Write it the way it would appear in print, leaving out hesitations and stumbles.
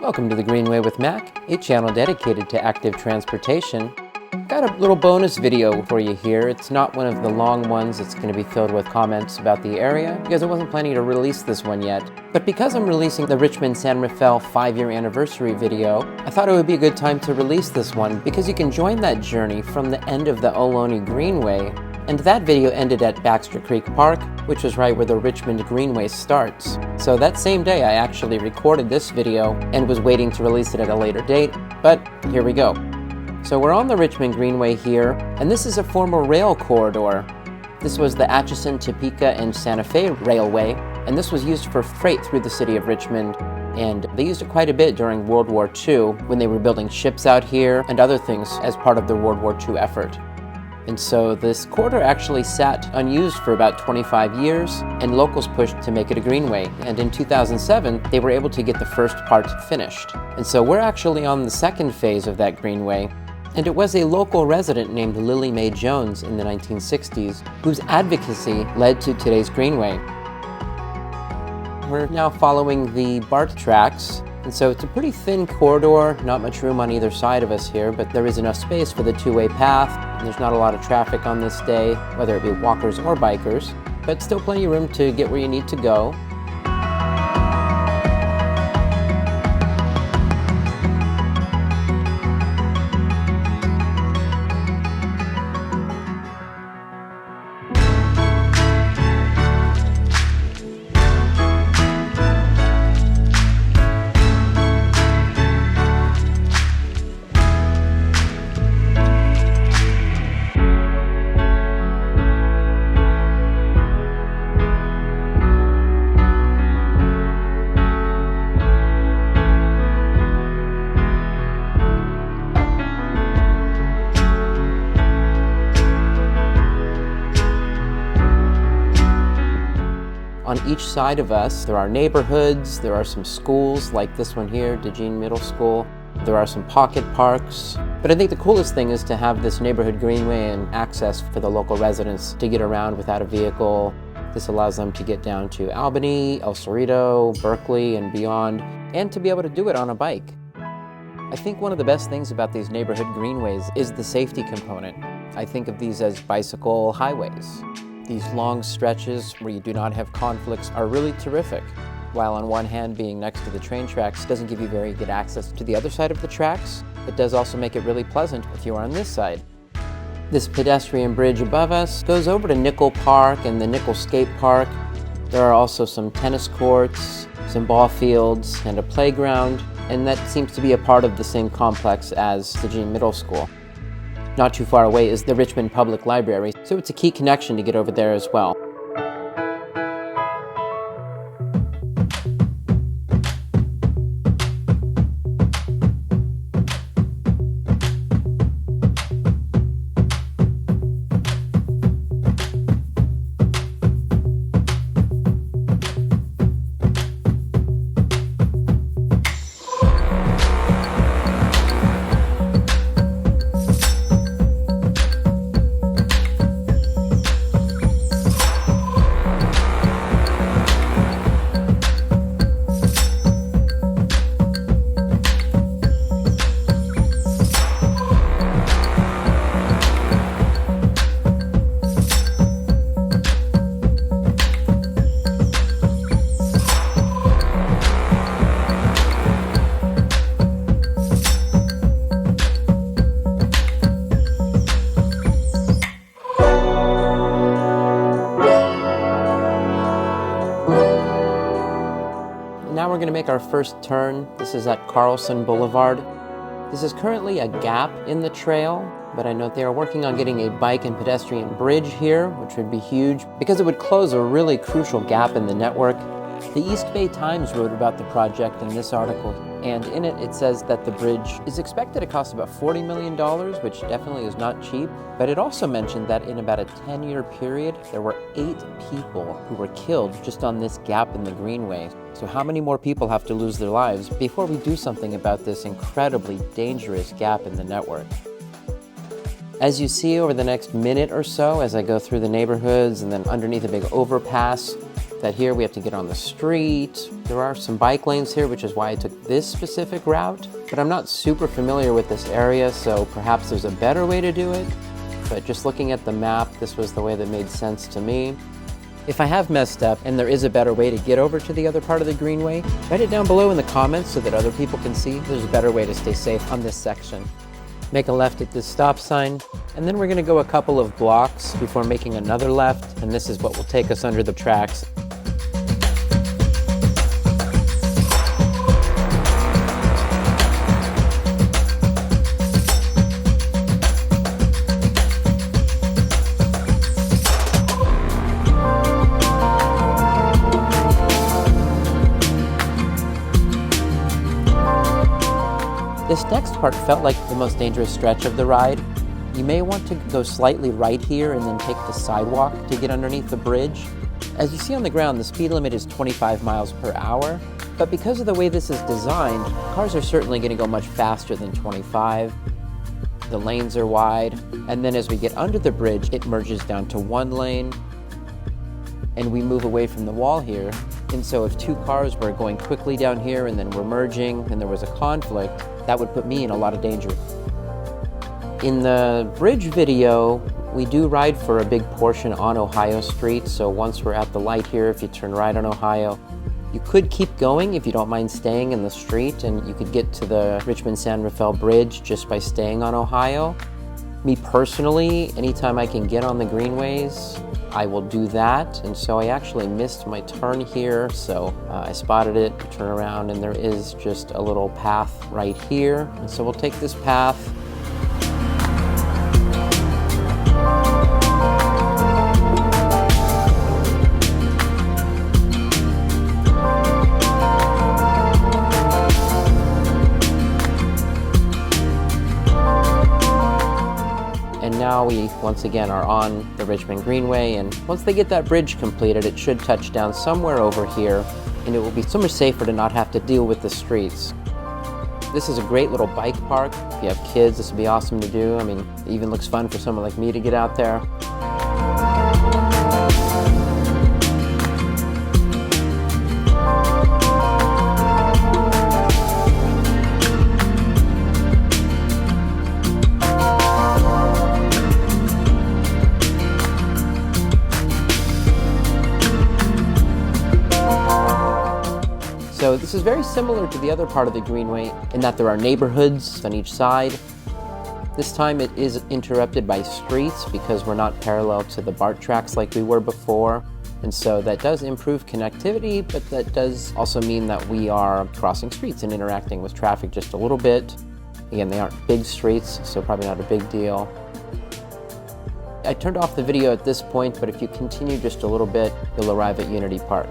Welcome to the Greenway with Mac, a channel dedicated to active transportation. Got a little bonus video for you here. It's not one of the long ones. It's going to be filled with comments about the area because I wasn't planning to release this one yet. But because I'm releasing the Richmond-San Rafael 5-year anniversary video, I thought it would be a good time to release this one because you can join that journey from the end of the Ohlone Greenway. And that video ended at Baxter Creek Park, which is right where the Richmond Greenway starts. So that same day I actually recorded this video and was waiting to release it at a later date, but here we go. So we're on the Richmond Greenway here, and this is a former rail corridor. This was the Atchison, Topeka, and Santa Fe Railway, and this was used for freight through the city of Richmond, and they used it quite a bit during World War II when they were building ships out here and other things as part of the World War II effort. And so this corridor actually sat unused for about 25 years, and locals pushed to make it a greenway. And in 2007, they were able to get the first part finished. And so we're actually on the second phase of that greenway. And it was a local resident named Lily Mae Jones in the 1960s whose advocacy led to today's greenway. We're now following the BART tracks. And so it's a pretty thin corridor, not much room on either side of us here, but there is enough space for the two-way path, and there's not a lot of traffic on this day, whether it be walkers or bikers, but still plenty of room to get where you need to go. On each side of us, there are neighborhoods, there are some schools like this one here, DeJean Middle School. There are some pocket parks. But I think the coolest thing is to have this neighborhood greenway and access for the local residents to get around without a vehicle. This allows them to get down to Albany, El Cerrito, Berkeley, and beyond, and to be able to do it on a bike. I think one of the best things about these neighborhood greenways is the safety component. I think of these as bicycle highways. These long stretches where you do not have conflicts are really terrific. While on one hand, being next to the train tracks doesn't give you very good access to the other side of the tracks, it does also make it really pleasant if you are on this side. This pedestrian bridge above us goes over to Nickel Park and the Nickel Skate Park. There are also some tennis courts, some ball fields, and a playground, and that seems to be a part of the same complex as the DeJean Middle School. Not too far away is the Richmond Public Library, so it's a key connection to get over there as well. Now we're going to make our first turn. This is at Carlson Blvd. This is currently a gap in the trail, but I know they are working on getting a bike and pedestrian bridge here, which would be huge because it would close a really crucial gap in the network. The East Bay Times wrote about the project in this article, and in it, it says that the bridge is expected to cost about $40 million, which definitely is not cheap, but it also mentioned that in about a 10-year period, there were 8 people who were killed just on this gap in the Greenway. So how many more people have to lose their lives before we do something about this incredibly dangerous gap in the network? As you see over the next minute or so, as I go through the neighborhoods and then underneath a big overpass, that here we have to get on the street. There are some bike lanes here, which is why I took this specific route. But I'm not super familiar with this area, so perhaps there's a better way to do it. But just looking at the map, this was the way that made sense to me. If I have messed up and there is a better way to get over to the other part of the Greenway, write it down below in the comments so that other people can see there's a better way to stay safe on this section. Make a left at this stop sign, and then we're going to go a couple of blocks before making another left, and this is what will take us under the tracks. This next part felt like the most dangerous stretch of the ride. You may want to go slightly right here and then take the sidewalk to get underneath the bridge. As you see on the ground, the speed limit is 25 miles per hour, but because of the way this is designed, cars are certainly going to go much faster than 25. The lanes are wide, and then as we get under the bridge, it merges down to one lane, and we move away from the wall here. And so if two cars were going quickly down here and then were merging and there was a conflict, that would put me in a lot of danger. In the bridge video, we do ride for a big portion on Ohio Street, so once we're at the light here, if you turn right on Ohio, you could keep going if you don't mind staying in the street, and you could get to the Richmond-San Rafael Bridge just by staying on Ohio. Me personally, anytime I can get on the greenways, I will do that, and so I actually missed my turn here, so I spotted it, turn around, and there is just a little path right here, and so we'll take this path. And now we, once again, are on the Richmond Greenway, and once they get that bridge completed, it should touch down somewhere over here, and it will be so much safer to not have to deal with the streets. This is a great little bike park. If you have kids, this would be awesome to do. I mean, it even looks fun for someone like me to get out there. So this is very similar to the other part of the Greenway in that there are neighborhoods on each side. This time it is interrupted by streets because we're not parallel to the BART tracks like we were before. And so that does improve connectivity, but that does also mean that we are crossing streets and interacting with traffic just a little bit. Again, they aren't big streets, so probably not a big deal. I turned off the video at this point, but if you continue just a little bit, you'll arrive at Unity Park.